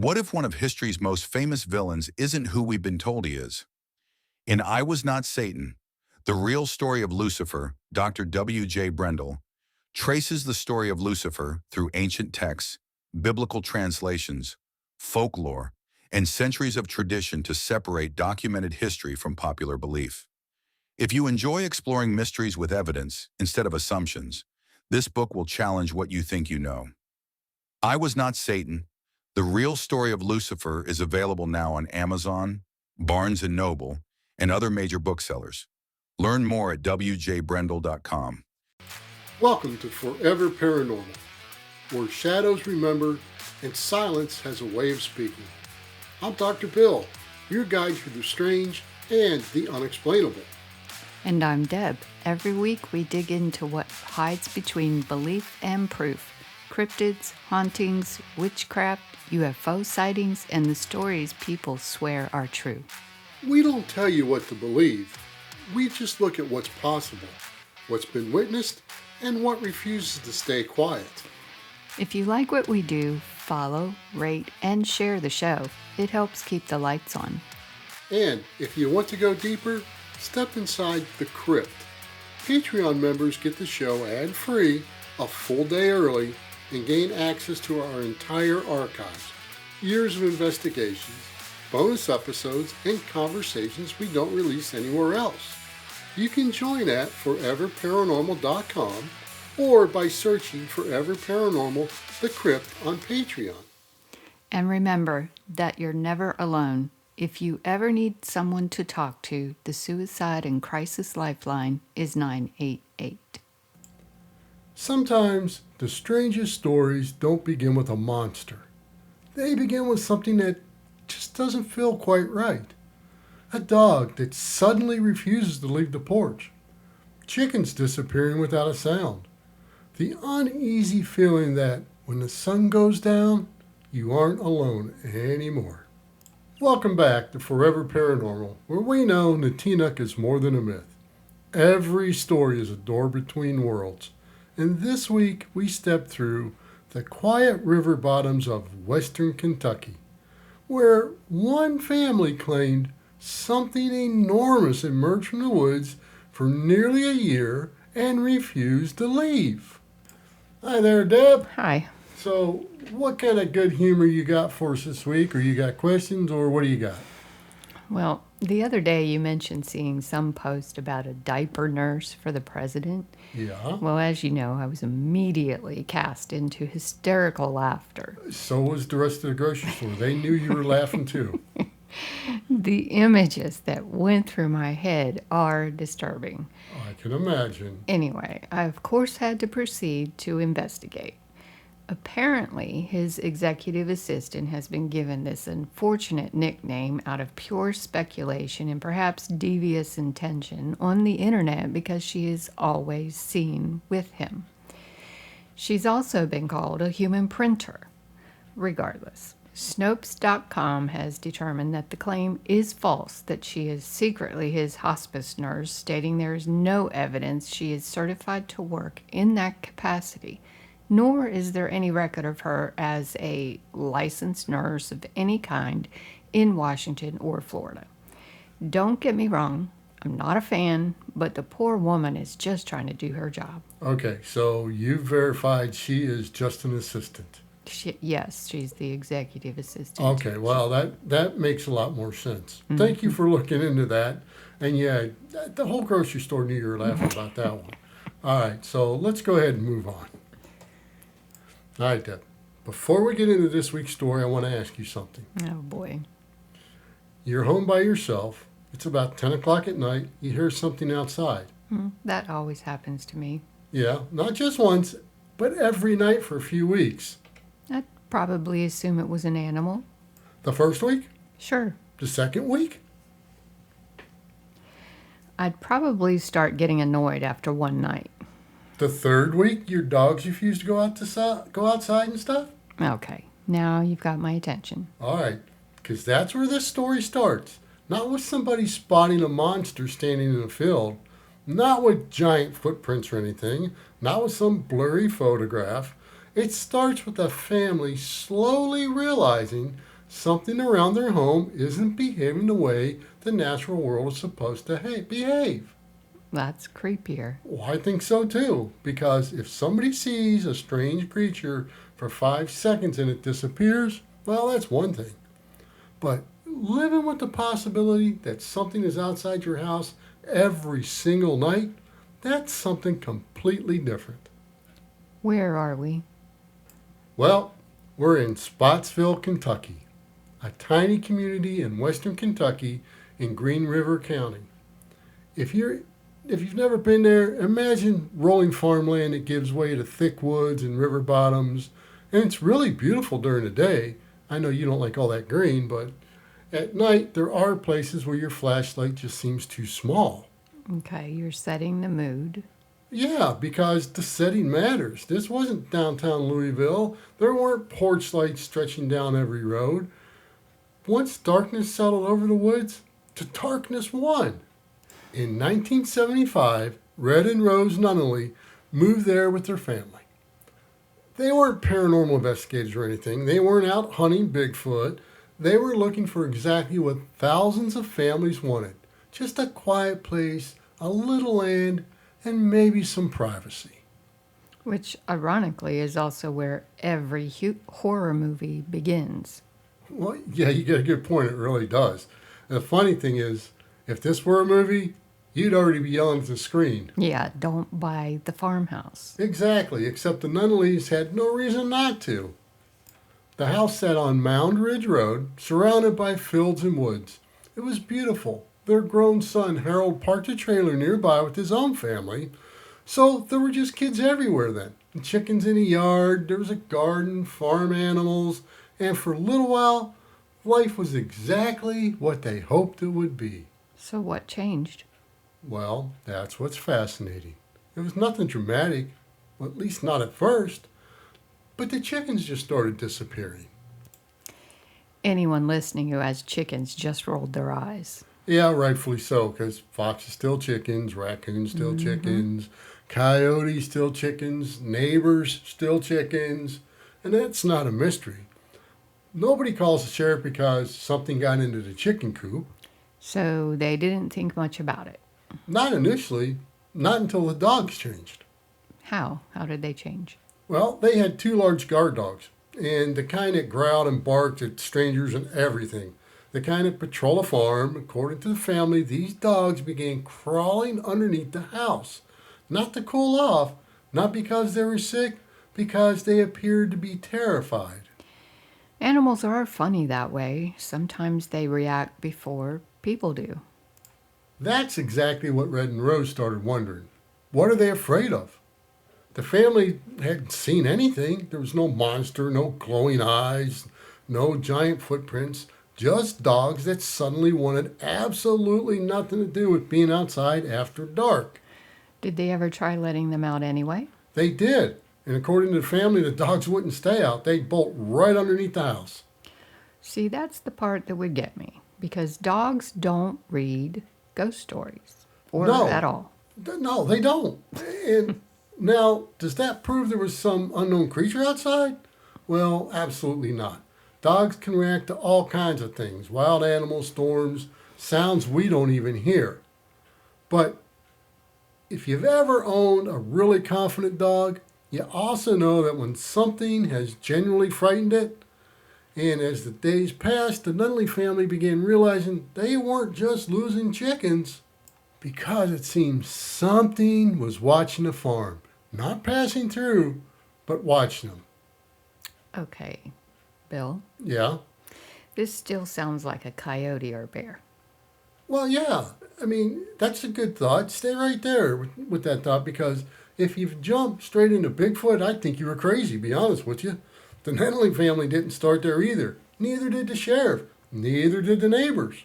What if one of history's most famous villains isn't who we've been told he is? In I Was Not Satan, the real story of Lucifer, Dr. W. J. Brendel traces the story of Lucifer through ancient texts, biblical translations, folklore, and centuries of tradition to separate documented history from popular belief. If you enjoy exploring mysteries with evidence instead of assumptions, this book will challenge what you think you know. I Was Not Satan, the real story of Lucifer is available now on Amazon, Barnes & Noble, and other major booksellers. Learn more at wjbrendel.com. Welcome to Forever Paranormal, where shadows remember and silence has a way of speaking. I'm Dr. Bill, your guide through the strange and the unexplainable. And I'm Deb. Every week we dig into what hides between belief and proof. Cryptids, hauntings, witchcraft, UFO sightings, and the stories people swear are true. We don't tell you what to believe. We just look at what's possible, what's been witnessed, and what refuses to stay quiet. If you like what we do, follow, rate, and share the show. It helps keep the lights on. And if you want to go deeper, step inside the crypt. Patreon members get the show ad-free, a full day early, and gain access to our entire archives, years of investigations, bonus episodes, and conversations we don't release anywhere else. You can join at foreverparanormal.com or by searching Forever Paranormal The Crypt on Patreon. And remember that you're never alone. If you ever need someone to talk to, the Suicide and Crisis Lifeline is 988. Sometimes the strangest stories don't begin with a monster. They begin with something that just doesn't feel quite right. A dog that suddenly refuses to leave the porch. Chickens disappearing without a sound. The uneasy feeling that when the sun goes down, you aren't alone anymore. Welcome back to Forever Paranormal, where we know Natinak is more than a myth. Every story is a door between worlds. And this week, we step through the quiet river bottoms of western Kentucky, where one family claimed something enormous emerged from the woods for nearly a year and refused to leave. Hi there, Deb. Hi. So, what kind of good humor you got for us this week? Or you got questions, or what do you got? Well, the other day you mentioned seeing some post about a diaper nurse for the president. Yeah. Well, as you know, I was immediately cast into hysterical laughter. So was the rest of the grocery store. They knew you were laughing too. The images that went through my head are disturbing. I can imagine. Anyway, I of course had to proceed to investigate. Apparently, his executive assistant has been given this unfortunate nickname out of pure speculation and perhaps devious intention on the internet because she is always seen with him. She's also been called a human printer. Regardless, Snopes.com has determined that the claim is false, that she is secretly his hospice nurse, stating there is no evidence she is certified to work in that capacity, nor is there any record of her as a licensed nurse of any kind in Washington or Florida. Don't get me wrong, I'm not a fan, but the poor woman is just trying to do her job. Okay, so you've verified she is just an assistant. Yes, she's the executive assistant. Okay, well, that makes a lot more sense. Mm-hmm. Thank you for looking into that. And yeah, the whole grocery store knew you were laughing about that one. All right, so let's go ahead and move on. All right, Deb. Before we get into this week's story, I want to ask you something. Oh, boy. You're home by yourself. It's about 10 o'clock at night. You hear something outside. That always happens to me. Yeah, not just once, but every night for a few weeks. I'd probably assume it was an animal. The first week? Sure. The second week? I'd probably start getting annoyed after one night. The third week, your dogs refuse to go outside and stuff? Okay, now you've got my attention. All right, because that's where this story starts. Not with somebody spotting a monster standing in a field, not with giant footprints or anything, not with some blurry photograph. It starts with a family slowly realizing Something around their home isn't behaving the way the natural world is supposed to behave. That's creepier. Well, I think so too, because if somebody sees a strange creature for 5 seconds and it disappears, well, that's one thing. But living with the possibility that something is outside your house every single night, that's something completely different. Where are we? Well, we're in Spottsville, Kentucky, a tiny community in western Kentucky in Green River County. If you've never been there, imagine rolling farmland that gives way to thick woods and river bottoms, and it's really beautiful during the day. I know you don't like all that green, but at night there are places where your flashlight just seems too small. Okay, you're setting the mood. Yeah, because the setting matters. This wasn't downtown Louisville. There weren't porch lights stretching down every road. Once darkness settled over the woods, the darkness won. In 1975, Red and Rose Nunnelly moved there with their family. They weren't paranormal investigators or anything. They weren't out hunting Bigfoot. They were looking for exactly what thousands of families wanted. Just a quiet place, a little land, and maybe some privacy. Which, ironically, is also where every horror movie begins. Well, yeah, you get a good point. It really does. And the funny thing is, if this were a movie, you'd already be yelling at the screen. Yeah, don't buy the farmhouse. Exactly, except the Nunnellys had no reason not to. The house sat on Mound Ridge Road, surrounded by fields and woods. It was beautiful. Their grown son, Harold, parked a trailer nearby with his own family. So there were just kids everywhere then. And chickens in a yard, there was a garden, farm animals, and for a little while, life was exactly what they hoped it would be. So what changed? Well, that's what's fascinating. It was nothing dramatic, well, at least not at first, but the chickens just started disappearing. Anyone listening who has chickens just rolled their eyes. Yeah, rightfully so, because foxes still chickens, raccoons still chickens, coyotes still chickens, neighbors still chickens, and that's not a mystery. Nobody calls the sheriff because something got into the chicken coop. So they didn't think much about it. Not initially, not until the dogs changed. How? How did they change? Well, they had two large guard dogs, and the kind that growled and barked at strangers and everything. The kind that patrol a farm. According to the family, these dogs began crawling underneath the house. Not to cool off, not because they were sick, because they appeared to be terrified. Animals are funny that way. Sometimes they react before people do. That's exactly what Red and Rose started wondering. What are they afraid of? The family hadn't seen anything. There was no monster, no glowing eyes, no giant footprints, just dogs that suddenly wanted absolutely nothing to do with being outside after dark. Did they ever try letting them out anyway? They did. And according to the family, the dogs wouldn't stay out. They'd bolt right underneath the house. See, that's the part that would get me. Because dogs don't read ghost stories. Or No. at all. No, they don't. And now, does that prove there was some unknown creature outside? Well, absolutely not. Dogs can react to all kinds of things. Wild animals, storms, sounds we don't even hear. But if you've ever owned a really confident dog, you also know that when something has genuinely frightened it, and as the days passed, the Nunnelly family began realizing they weren't just losing chickens because it seemed something was watching the farm. Not passing through, but watching them. Okay, Bill, Yeah? this still sounds like a coyote or bear. Well, yeah. I mean, that's a good thought. Stay right there with that thought, because if you've jumped straight into Bigfoot, I'd think you were crazy, be honest with you. The Nunnelly family didn't start there either. Neither did the sheriff. Neither did the neighbors.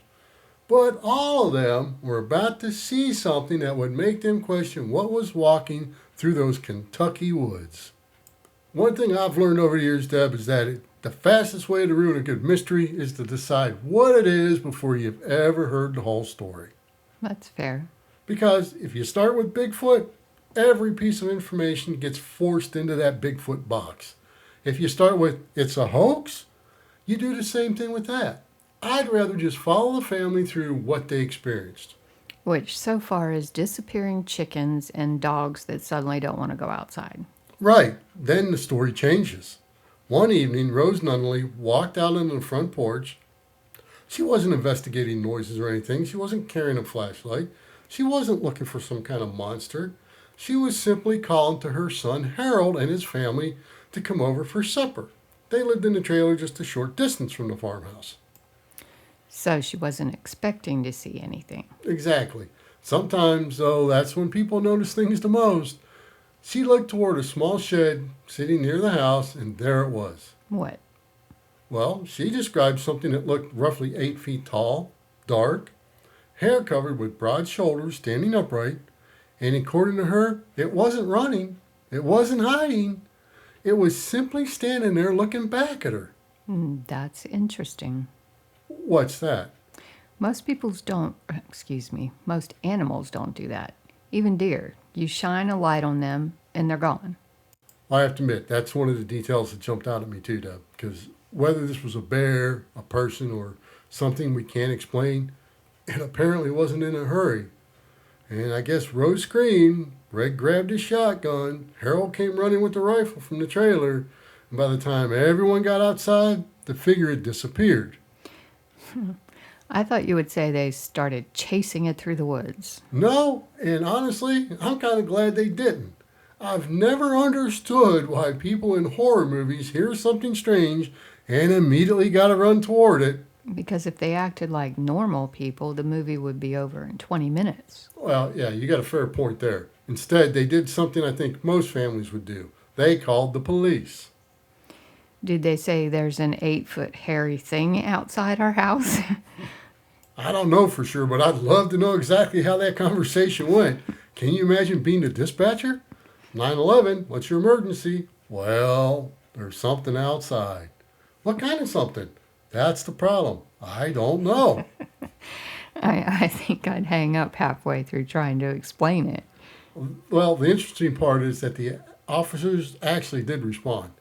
But all of them were about to see something that would make them question what was walking through those Kentucky woods. One thing I've learned over the years, Deb, is that the fastest way to ruin a good mystery is to decide what it is before you've ever heard the whole story. That's fair. Because if you start with Bigfoot, every piece of information gets forced into that Bigfoot box. If you start with it's a hoax, You do the same thing with that. I'd rather just follow the family through what they experienced. Which so far is disappearing chickens and dogs that suddenly don't want to go outside. Right, then the story changes. One evening, Rose Nunnelly walked out on the front porch. She wasn't investigating noises or anything. She wasn't carrying a flashlight. She wasn't looking for some kind of monster. She was simply calling to her son Harold and his family to come over for supper. They lived in a trailer just a short distance from the farmhouse. So she wasn't expecting to see anything. Exactly. Sometimes, though, that's when people notice things the most. She looked toward a small shed sitting near the house, and there it was. What? Well, she described something that looked roughly 8 feet tall, dark, hair covered with broad shoulders, standing upright, and according to her, it wasn't running, it wasn't hiding, it was simply standing there looking back at her. That's interesting. What's that? Most animals don't do that. Even deer. You shine a light on them and they're gone. I have to admit, that's one of the details that jumped out at me too, Deb, because whether this was a bear, a person, or something we can't explain, it apparently wasn't in a hurry. And I guess Rose screamed, Red grabbed his shotgun, Harold came running with the rifle from the trailer, and by the time everyone got outside, the figure had disappeared. I thought you would say they started chasing it through the woods. No, and honestly, I'm kind of glad they didn't. I've never understood why people in horror movies hear something strange and immediately got to run toward it. Because if they acted like normal people, the movie would be over in 20 minutes. Well, yeah, you got a fair point there. Instead, they did something I think most families would do. They called the police. Did they say there's an 8-foot hairy thing outside our house? I don't know for sure, but I'd love to know exactly how that conversation went. Can you imagine being the dispatcher? 911, what's your emergency? Well, there's something outside. What kind of something? That's the problem. I don't know. I think I'd hang up halfway through trying to explain it. Well, the interesting part is that the officers actually did respond.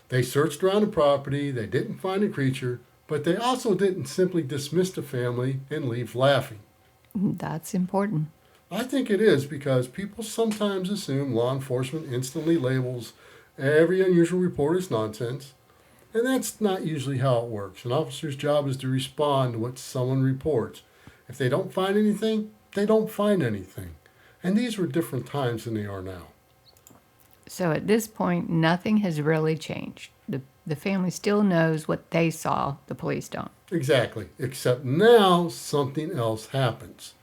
They searched around the property, they didn't find a creature, but they also didn't simply dismiss the family and leave laughing. That's important. I think it is because people sometimes assume law enforcement instantly labels every unusual report as nonsense, and that's not usually how it works. An officer's job is to respond to what someone reports. If they don't find anything, they don't find anything. And these were different times than they are now. So at this point, nothing has really changed. The family still knows what they saw, the police don't. Exactly, except now something else happens.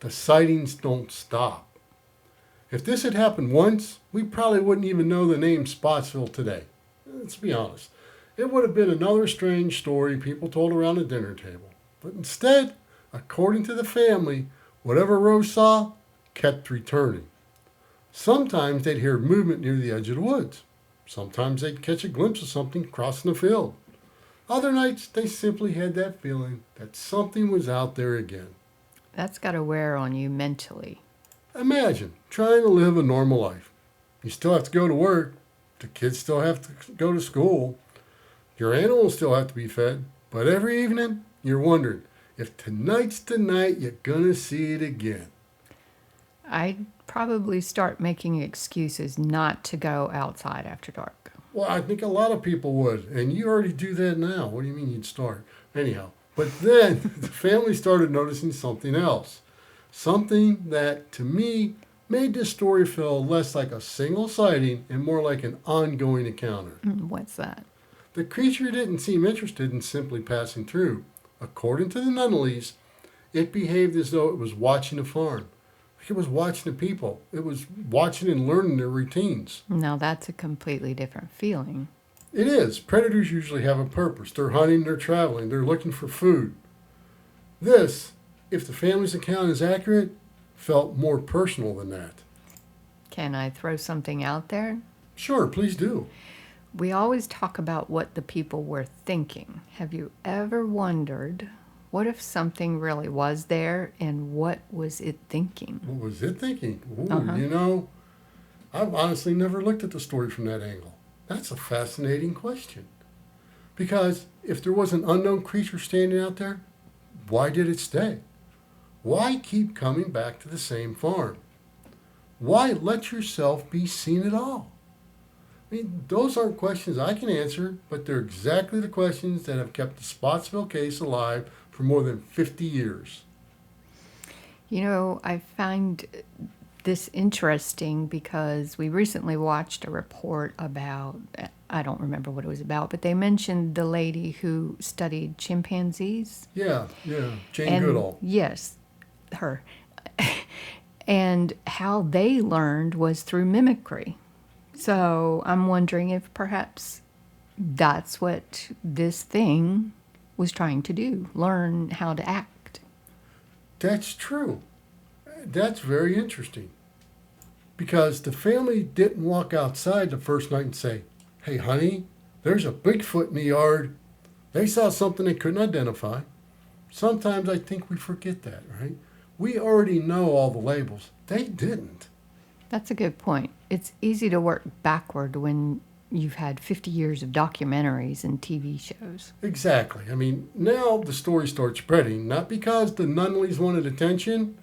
The sightings don't stop. If this had happened once, we probably wouldn't even know the name Spottsville today. Let's be honest. It would have been another strange story people told around the dinner table. But instead, according to the family, whatever Rose saw kept returning. Sometimes they'd hear movement near the edge of the woods. Sometimes they'd catch a glimpse of something crossing the field. Other nights, they simply had that feeling that something was out there again. That's got to wear on you mentally. Imagine trying to live a normal life. You still have to go to work. The kids still have to go to school. Your animals still have to be fed. But every evening, you're wondering, if tonight's the night, you're going to see it again. I'd probably start making excuses not to go outside after dark. Well, I think a lot of people would. And you already do that now. What do you mean you'd start? Anyhow. But then the family started noticing something else. Something that, to me, made this story feel less like a single sighting and more like an ongoing encounter. What's that? The creature didn't seem interested in simply passing through. According to the Nunnellys, it behaved as though it was watching the farm. Like it was watching the people. It was watching and learning their routines. Now that's a completely different feeling. It is. Predators usually have a purpose. They're hunting, they're traveling, they're looking for food. This, if the family's account is accurate, felt more personal than that. Can I throw something out there? Sure, please do. We always talk about what the people were thinking. Have you ever wondered, what if something really was there and what was it thinking? What was it thinking? Ooh, I've honestly never looked at the story from that angle. That's a fascinating question. Because if there was an unknown creature standing out there, why did it stay? Why keep coming back to the same farm? Why let yourself be seen at all? I mean, those aren't questions I can answer, but they're exactly the questions that have kept the Spottsville case alive for more than 50 years. You know, I find this interesting because we recently watched a report about, I don't remember what it was about, but they mentioned the lady who studied chimpanzees. Yeah, Jane And Goodall. yes, her. And how they learned was through mimicry. So I'm wondering if perhaps that's what this thing was trying to do, learn how to act. That's true. That's very interesting. Because the family didn't walk outside the first night and say, "Hey, honey, there's a Bigfoot in the yard." They saw something they couldn't identify. Sometimes I think we forget that, right? We already know all the labels. They didn't. That's a good point. It's easy to work backward when you've had 50 years of documentaries and TV shows. Exactly. I mean, now the story starts spreading, not because the Nunnellys wanted attention,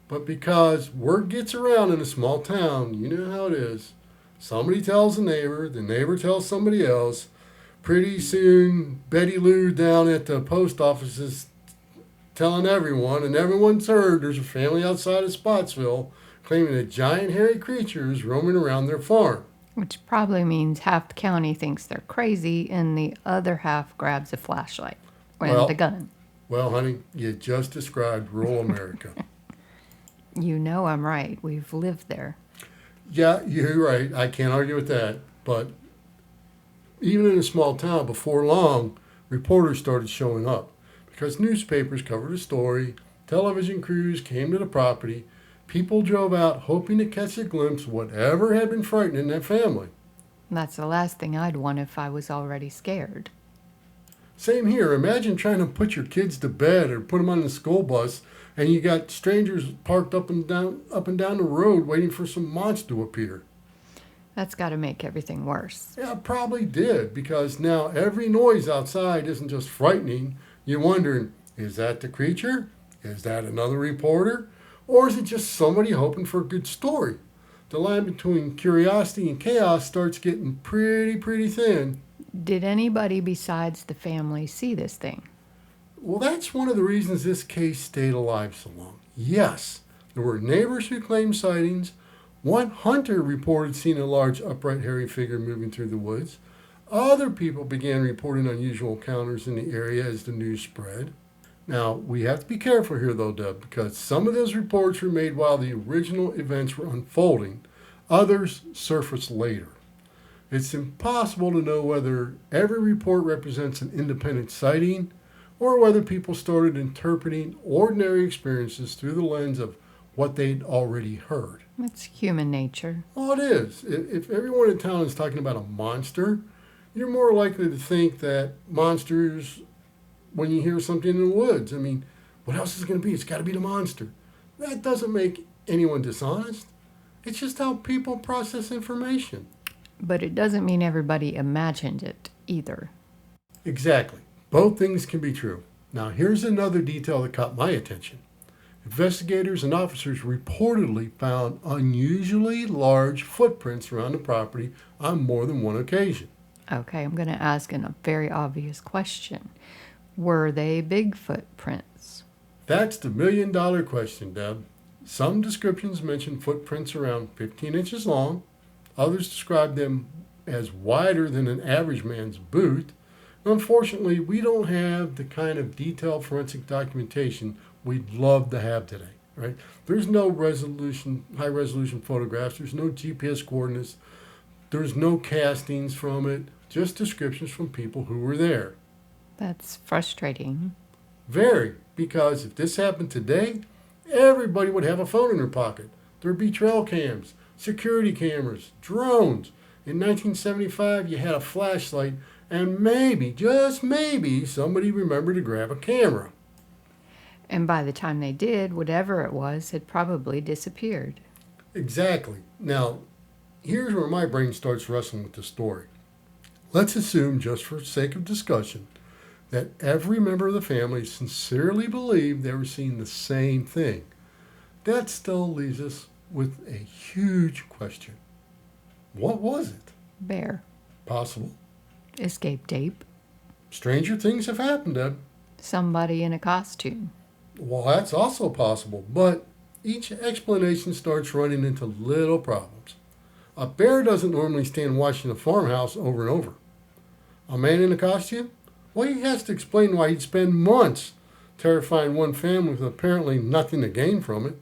but because word gets around in a small town. You know how it is. Somebody tells the neighbor tells somebody else. Pretty soon, Betty Lou down at the post office is telling everyone, and everyone's heard there's a family outside of Spottsville claiming a giant hairy creature is roaming around their farm. Which probably means half the county thinks they're crazy and the other half grabs a flashlight and a gun. Well, honey, you just described rural America. You know I'm right. We've lived there. Yeah, you're right. I can't argue with that. But even in a small town, before long, reporters started showing up because newspapers covered the story, television crews came to the property, people drove out hoping to catch a glimpse of whatever had been frightening that family. That's the last thing I'd want if I was already scared. Same here. Imagine trying to put your kids to bed or put them on the school bus, and you got strangers parked up and down the road waiting for some monster to appear. That's got to make everything worse. Yeah, it probably did, because now every noise outside isn't just frightening. You're wondering, is that the creature? Is that another reporter? Or is it just somebody hoping for a good story? The line between curiosity and chaos starts getting pretty thin. Did anybody besides the family see this thing? Well, that's one of the reasons this case stayed alive so long. Yes, there were neighbors who claimed sightings. One hunter reported seeing a large upright hairy figure moving through the woods. Other people began reporting unusual encounters in the area as the news spread. Now, we have to be careful here though, Deb, because some of those reports were made while the original events were unfolding. Others surfaced later. It's impossible to know whether every report represents an independent sighting or whether people started interpreting ordinary experiences through the lens of what they'd already heard. It's human nature. Well, it is. If everyone in town is talking about a monster, you're more likely to think that monsters when you hear something in the woods. I mean, what else is it going to be? It's got to be the monster. That doesn't make anyone dishonest. It's just how people process information. But it doesn't mean everybody imagined it either. Exactly. Both things can be true. Now, here's another detail that caught my attention. Investigators and officers reportedly found unusually large footprints around the property on more than one occasion. Okay, I'm going to ask a very obvious question. Were they Bigfoot prints? That's the million-dollar question, Deb. Some descriptions mention footprints around 15 inches long. Others describe them as wider than an average man's boot. Unfortunately, we don't have the kind of detailed forensic documentation we'd love to have today, right? There's no high-resolution photographs. There's no GPS coordinates. There's no castings from it, just descriptions from people who were there. That's frustrating. Very, because if this happened today, everybody would have a phone in their pocket. There'd be trail cams, security cameras, drones. In 1975, you had a flashlight, and maybe, just maybe, somebody remembered to grab a camera. And by the time they did, whatever it was had probably disappeared. Exactly. Now, here's where my brain starts wrestling with the story. Let's assume, just for sake of discussion, that every member of the family sincerely believed they were seeing the same thing. That still leaves us with a huge question. What was it? Bear. Possible. Escape ape. Stranger things have happened, Deb. Somebody in a costume. Well, that's also possible, but each explanation starts running into little problems. A bear doesn't normally stand watching a farmhouse over and over. A man in a costume? Well, he has to explain why he'd spend months terrifying one family with apparently nothing to gain from it.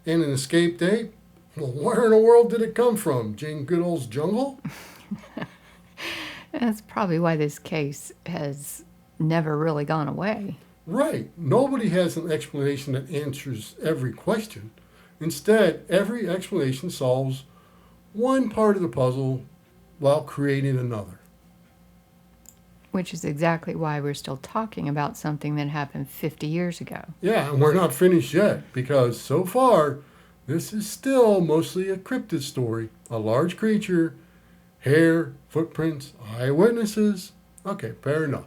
And an escaped ape? Well, where in the world did it come from? Jane Goodall's jungle? That's probably why this case has never really gone away. Right. Nobody has an explanation that answers every question. Instead, every explanation solves one part of the puzzle while creating another. Which is exactly why we're still talking about something that happened 50 years ago. Yeah, and we're not finished yet because so far, this is still mostly a cryptid story. A large creature, hair, footprints, eyewitnesses. Okay, fair enough.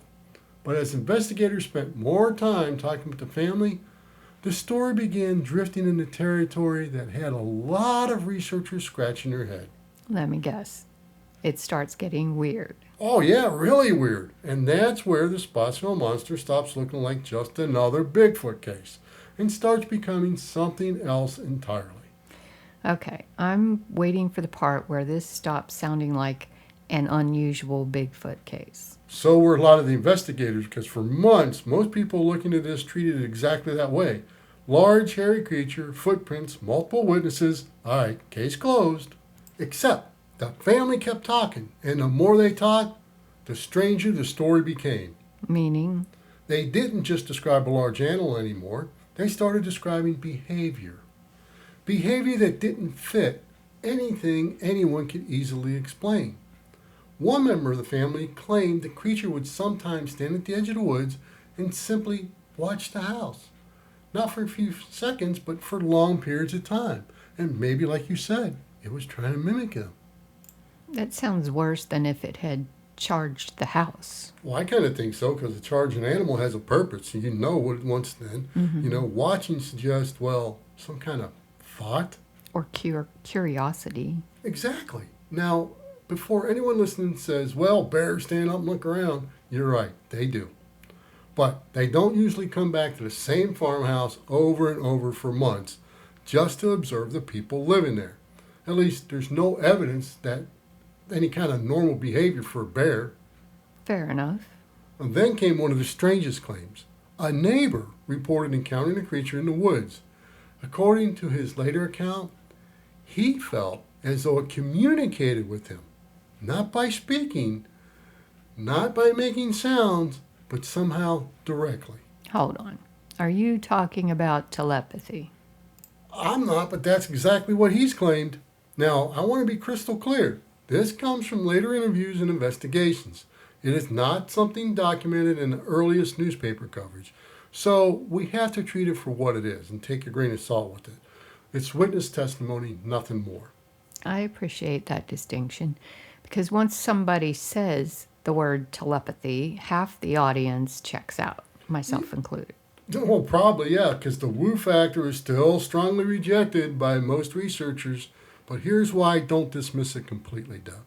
But as investigators spent more time talking with the family, the story began drifting into territory that had a lot of researchers scratching their head. Let me guess. It starts getting weird. Oh yeah, really weird. And that's where the Spottsville Monster stops looking like just another Bigfoot case and starts becoming something else entirely. Okay, I'm waiting for the part where this stops sounding like an unusual Bigfoot case. So were a lot of the investigators, because for months, most people looking at this treated it exactly that way. Large, hairy creature, footprints, multiple witnesses. All right, case closed. Except the family kept talking, and the more they talked, the stranger the story became. Meaning? They didn't just describe a large animal anymore. They started describing behavior. Behavior that didn't fit anything anyone could easily explain. One member of the family claimed the creature would sometimes stand at the edge of the woods and simply watch the house. Not for a few seconds, but for long periods of time. And maybe, like you said, it was trying to mimic them. That sounds worse than if it had charged the house. Well, I kind of think so, because a charging animal has a purpose, and you know what it wants then. Mm-hmm. Watching suggests, well, some kind of thought. Or curiosity. Exactly. Now, before anyone listening says, well, bears stand up and look around, you're right, they do. But they don't usually come back to the same farmhouse over and over for months just to observe the people living there. At least there's no evidence that any kind of normal behavior for a bear. Fair enough. And then came one of the strangest claims. A neighbor reported encountering a creature in the woods. According to his later account, he felt as though it communicated with him. Not by speaking, not by making sounds, but somehow directly. Hold on. Are you talking about telepathy? I'm not, but that's exactly what he's claimed. Now, I want to be crystal clear. This comes from later interviews and investigations. It is not something documented in the earliest newspaper coverage. So we have to treat it for what it is and take a grain of salt with it. It's witness testimony, nothing more. I appreciate that distinction because once somebody says the word telepathy, half the audience checks out, myself included. Well, probably, yeah, because the woo factor is still strongly rejected by most researchers. But here's why I don't dismiss it completely, Deb.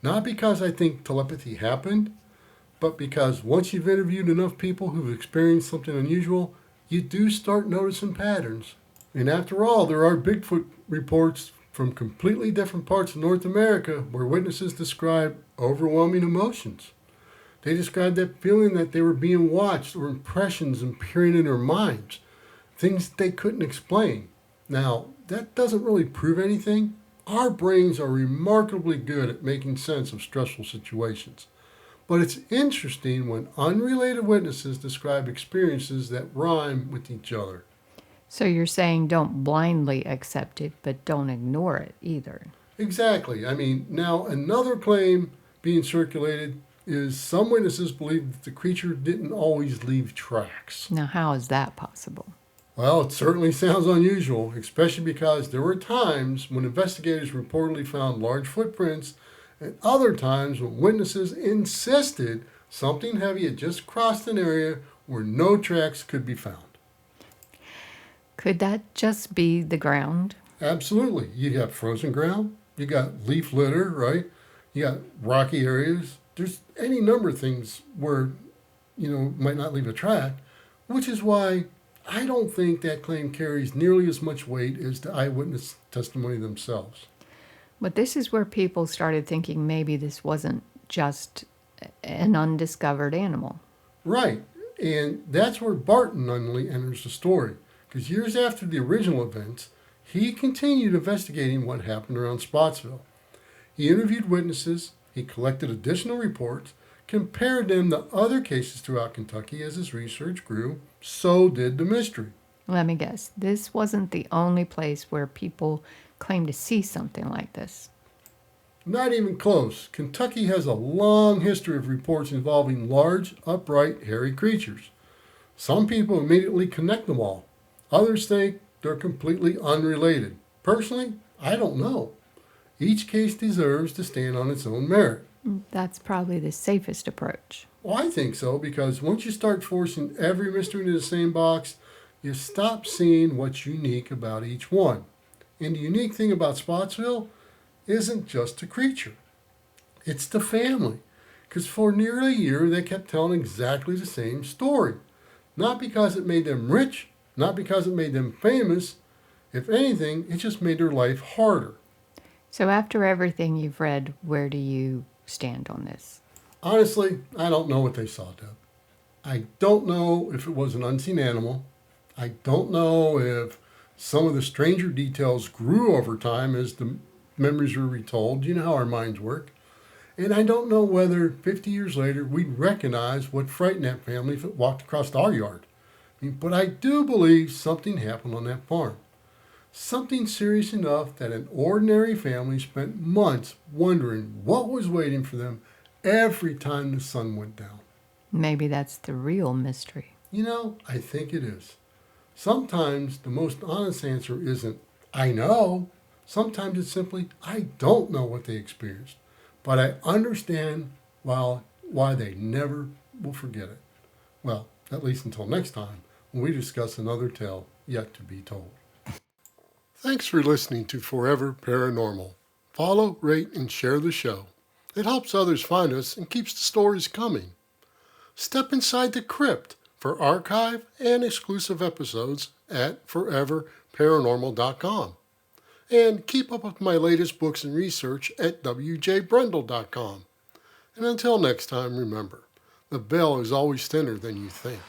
Not because I think telepathy happened, but because once you've interviewed enough people who've experienced something unusual, you do start noticing patterns. And after all, there are Bigfoot reports from completely different parts of North America where witnesses describe overwhelming emotions. They described that feeling that they were being watched or impressions appearing in their minds, things they couldn't explain. Now, that doesn't really prove anything. Our brains are remarkably good at making sense of stressful situations. But it's interesting when unrelated witnesses describe experiences that rhyme with each other. So you're saying don't blindly accept it, but don't ignore it either. Exactly. Now another claim being circulated is some witnesses believe that the creature didn't always leave tracks. Now, how is that possible? Well, it certainly sounds unusual, especially because there were times when investigators reportedly found large footprints and other times when witnesses insisted something heavy had just crossed an area where no tracks could be found. Could that just be the ground? Absolutely. You got frozen ground, you got leaf litter, right? You got rocky areas. There's any number of things where, might not leave a track, which is why I don't think that claim carries nearly as much weight as the eyewitness testimony themselves. But this is where people started thinking maybe this wasn't just an undiscovered animal. Right. And that's where Barton Nunnelly enters the story. Because years after the original events, he continued investigating what happened around Spottsville. He interviewed witnesses, he collected additional reports, compared them to other cases throughout Kentucky. As his research grew, so did the mystery. Let me guess, this wasn't the only place where people claim to see something like this. Not even close. Kentucky has a long history of reports involving large, upright, hairy creatures. Some people immediately connect them all. Others think they're completely unrelated. Personally, I don't know. Each case deserves to stand on its own merit. That's probably the safest approach. Well, I think so, because once you start forcing every mystery into the same box, you stop seeing what's unique about each one. And the unique thing about Spottsville isn't just the creature. It's the family. Because for nearly a year, they kept telling exactly the same story. Not because it made them rich, not because it made them famous. If anything, it just made their life harder. So after everything you've read, where do you stand on this? Honestly, I don't know what they saw, Deb. I don't know if it was an unseen animal. I don't know if some of the stranger details grew over time as the memories were retold. You know how our minds work. And I don't know whether 50 years later we'd recognize what frightened that family if it walked across our yard. But I do believe something happened on that farm. Something serious enough that an ordinary family spent months wondering what was waiting for them every time the sun went down. Maybe that's the real mystery. I think it is. Sometimes the most honest answer isn't, I know. Sometimes it's simply, I don't know what they experienced. But I understand why they never will forget it. Well, at least until next time, when we discuss another tale yet to be told. Thanks for listening to Forever Paranormal. Follow, rate, and share the show. It helps others find us and keeps the stories coming. Step inside the crypt for archive and exclusive episodes at foreverparanormal.com. And keep up with my latest books and research at wjbrendel.com. And until next time, remember, the veil is always thinner than you think.